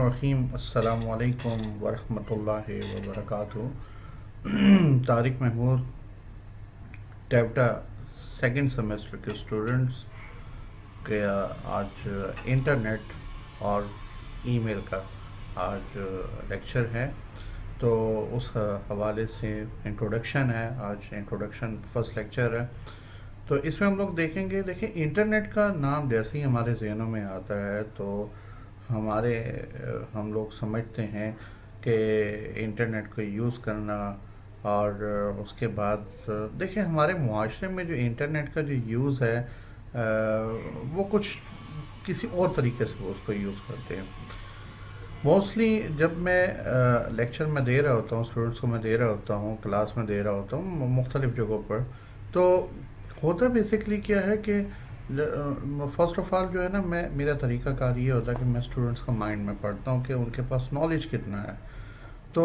الرحیم السلام علیکم ورحمۃ اللہ وبرکاتہ۔ طارق محمود، ٹیوٹا سیکنڈ سیمسٹر کے اسٹوڈنٹس کے آج انٹرنیٹ اور ای میل کا آج لیکچر ہے، تو اس حوالے سے انٹروڈکشن ہے۔ آج انٹروڈکشن فرسٹ لیکچر ہے، تو اس میں ہم لوگ دیکھیں انٹرنیٹ کا نام جیسے ہی ہمارے ذہنوں میں آتا ہے تو ہم لوگ سمجھتے ہیں کہ انٹرنیٹ کو یوز کرنا، اور اس کے بعد دیکھیں ہمارے معاشرے میں جو انٹرنیٹ کا جو یوز ہے وہ کچھ کسی اور طریقے سے وہ اس کو یوز کرتے ہیں۔ موسٹلی جب میں لیکچر میں دے رہا ہوتا ہوں، اسٹوڈنٹس کو میں دے رہا ہوتا ہوں، کلاس میں دے رہا ہوتا ہوں مختلف جگہوں پر، تو ہوتا بیسکلی کیا ہے کہ فرسٹ آف آل جو ہے نا، میرا طریقہ کار یہ ہوتا ہے کہ میں اسٹوڈنٹس کا مائنڈ میں پڑھتا ہوں کہ ان کے پاس نالج کتنا ہے۔ تو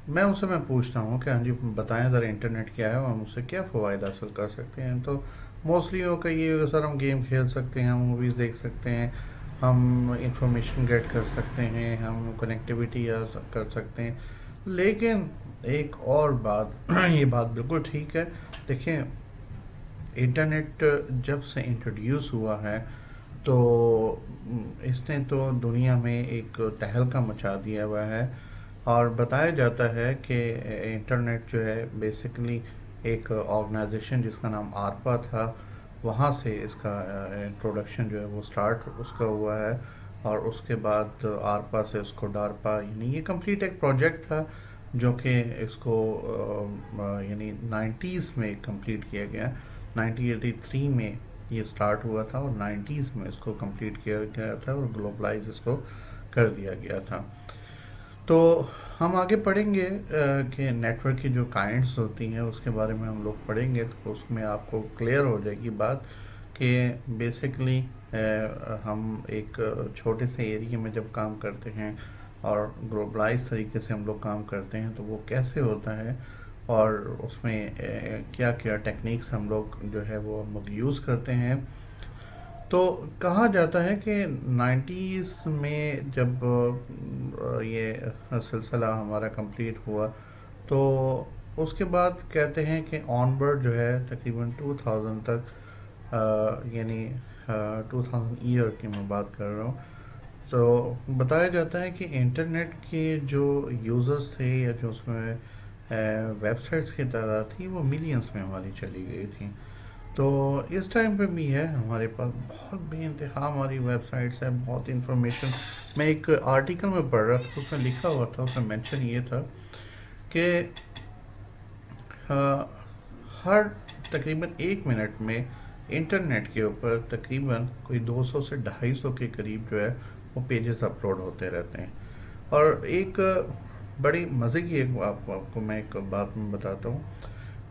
میں ان سے پوچھتا ہوں کہ ہاں جی بتائیں ذرا انٹرنیٹ کیا ہے اور ہم اس سے کیا فوائد حاصل کر سکتے ہیں۔ تو موسٹلی ہو کہ یہ سر ہم گیم کھیل سکتے ہیں، ہم موویز دیکھ سکتے ہیں، ہم انفارمیشن گیٹ کر سکتے ہیں، ہم کنیکٹیویٹی کر سکتے ہیں۔ لیکن ایک اور بات یہ بات بالکل ٹھیک ہے، دیکھیں انٹرنیٹ جب سے انٹروڈیوس ہوا ہے تو اس نے تو دنیا میں ایک تہلکہ مچا دیا ہوا ہے، اور بتایا جاتا ہے کہ انٹرنیٹ جو ہے بیسکلی ایک آرگنائزیشن جس کا نام آرپا تھا، وہاں سے اس کا انٹروڈکشن جو ہے وہ سٹارٹ اس کا ہوا ہے، اور اس کے بعد آرپا سے اس کو ڈارپا، یعنی یہ کمپلیٹ ایک پروجیکٹ تھا جو کہ اس کو یعنی 90s میں کمپلیٹ کیا گیا۔ 1983 میں یہ سٹارٹ ہوا تھا اور 90s میں اس کو کمپلیٹ کیا گیا تھا اور گلوبلائز اس کو کر دیا گیا تھا۔ تو ہم آگے پڑھیں گے کہ نیٹ ورک کی جو کائنڈس ہوتی ہیں اس کے بارے میں ہم لوگ پڑھیں گے، تو اس میں آپ کو کلیئر ہو جائے گی بات کہ بیسکلی ہم ایک چھوٹے سے ایریے میں جب کام کرتے ہیں اور گلوبلائز طریقے سے ہم لوگ کام کرتے ہیں تو وہ کیسے ہوتا ہے، اور اس میں کیا کیا ٹیکنیکس ہم لوگ جو ہے وہ ہم لوگ یوز کرتے ہیں۔ تو کہا جاتا ہے کہ 90s میں جب یہ سلسلہ ہمارا کمپلیٹ ہوا تو اس کے بعد کہتے ہیں کہ آن ورڈ جو ہے تقریباً 2000 تک، یعنی 2000 ایئر کی میں بات کر رہا ہوں، تو بتایا جاتا ہے کہ انٹرنیٹ کے جو یوزرز تھے یا جو اس میں ویب سائٹس کی تعداد تھی وہ ملینز میں ہماری چلی گئی تھی۔ تو اس ٹائم پہ بھی ہے ہمارے پاس بہت بے انتہا ہماری ویب سائٹس ہیں، بہت انفارمیشن۔ میں ایک آرٹیکل میں پڑھ رہا تھا، اس میں لکھا ہوا تھا، اس میں مینشن یہ تھا کہ ہر تقریباً 1 منٹ میں انٹرنیٹ کے اوپر تقریباً کوئی 200 سے 250 کے قریب جو ہے وہ پیجز اپلوڈ ہوتے رہتے ہیں۔ اور ایک بڑی مزے کی ایک آپ کو میں ایک بات میں بتاتا ہوں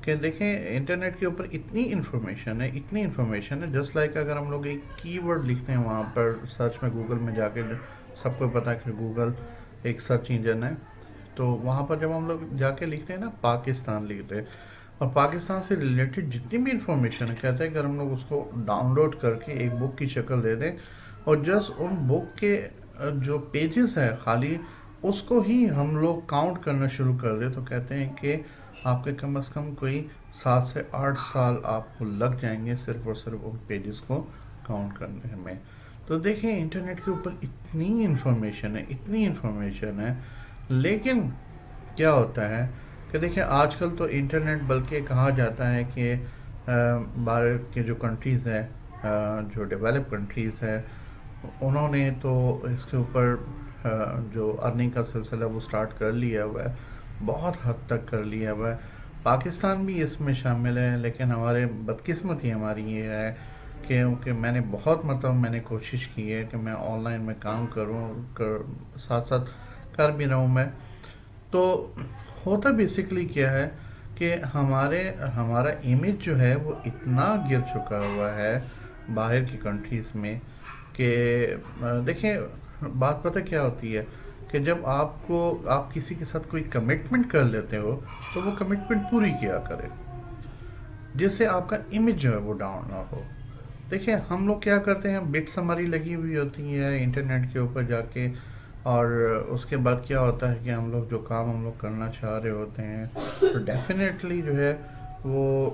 کہ دیکھیں انٹرنیٹ کے اوپر اتنی انفارمیشن ہے جسٹ لائک اگر ہم لوگ ایک کی ورڈ لکھتے ہیں وہاں پر سرچ میں، گوگل میں جا کے، سب کو پتا ہے کہ گوگل ایک سرچ انجن ہے، تو وہاں پر جب ہم لوگ جا کے لکھتے ہیں نا پاکستان لکھتے ہیں، اور پاکستان سے ریلیٹڈ جتنی بھی انفارمیشن ہے کہتے ہیں کہ ہم لوگ اس کو ڈاؤن لوڈ کر کے ایک بک کی شکل دے دیں، اور جسٹ ان بک کے جو پیجز ہے خالی اس کو ہی ہم لوگ کاؤنٹ کرنا شروع کر دیں، تو کہتے ہیں کہ آپ کے کم از کم کوئی 7 سے 8 سال آپ کو لگ جائیں گے صرف اور صرف ان پیجز کو کاؤنٹ کرنے میں۔ تو دیکھیں انٹرنیٹ کے اوپر اتنی انفارمیشن ہے، لیکن کیا ہوتا ہے کہ دیکھیں آج کل تو انٹرنیٹ بلکہ کہا جاتا ہے کہ باہر کے جو کنٹریز ہیں، جو ڈیولپ کنٹریز ہیں، انہوں نے تو اس کے اوپر جو ارننگ کا سلسلہ وہ سٹارٹ کر لیا ہوا ہے، بہت حد تک کر لیا ہوا ہے۔ پاکستان بھی اس میں شامل ہے، لیکن ہمارے بدقسمتی ہماری یہ ہے کہ میں نے بہت میں نے کوشش کی ہے کہ میں آن لائن میں کام کروں، ساتھ ساتھ کر بھی رہا ہوں میں۔ تو ہوتا بیسکلی کیا ہے کہ ہمارا امیج جو ہے وہ اتنا گر چکا ہوا ہے باہر کی کنٹریز میں کہ دیکھیں بات پتہ کیا ہوتی ہے کہ جب آپ کسی کے ساتھ کوئی کمٹمنٹ کر لیتے ہو تو وہ کمٹمنٹ پوری کیا کرے، جس سے آپ کا امیج جو ہے وہ ڈاؤن نہ ہو۔ دیکھیں ہم لوگ کیا کرتے ہیں، بٹس ہماری لگی ہوئی ہوتی ہے انٹرنیٹ کے اوپر جا کے، اور اس کے بعد کیا ہوتا ہے کہ ہم لوگ جو کام ہم لوگ کرنا چاہ رہے ہوتے ہیں تو ڈیفینیٹلی جو ہے وہ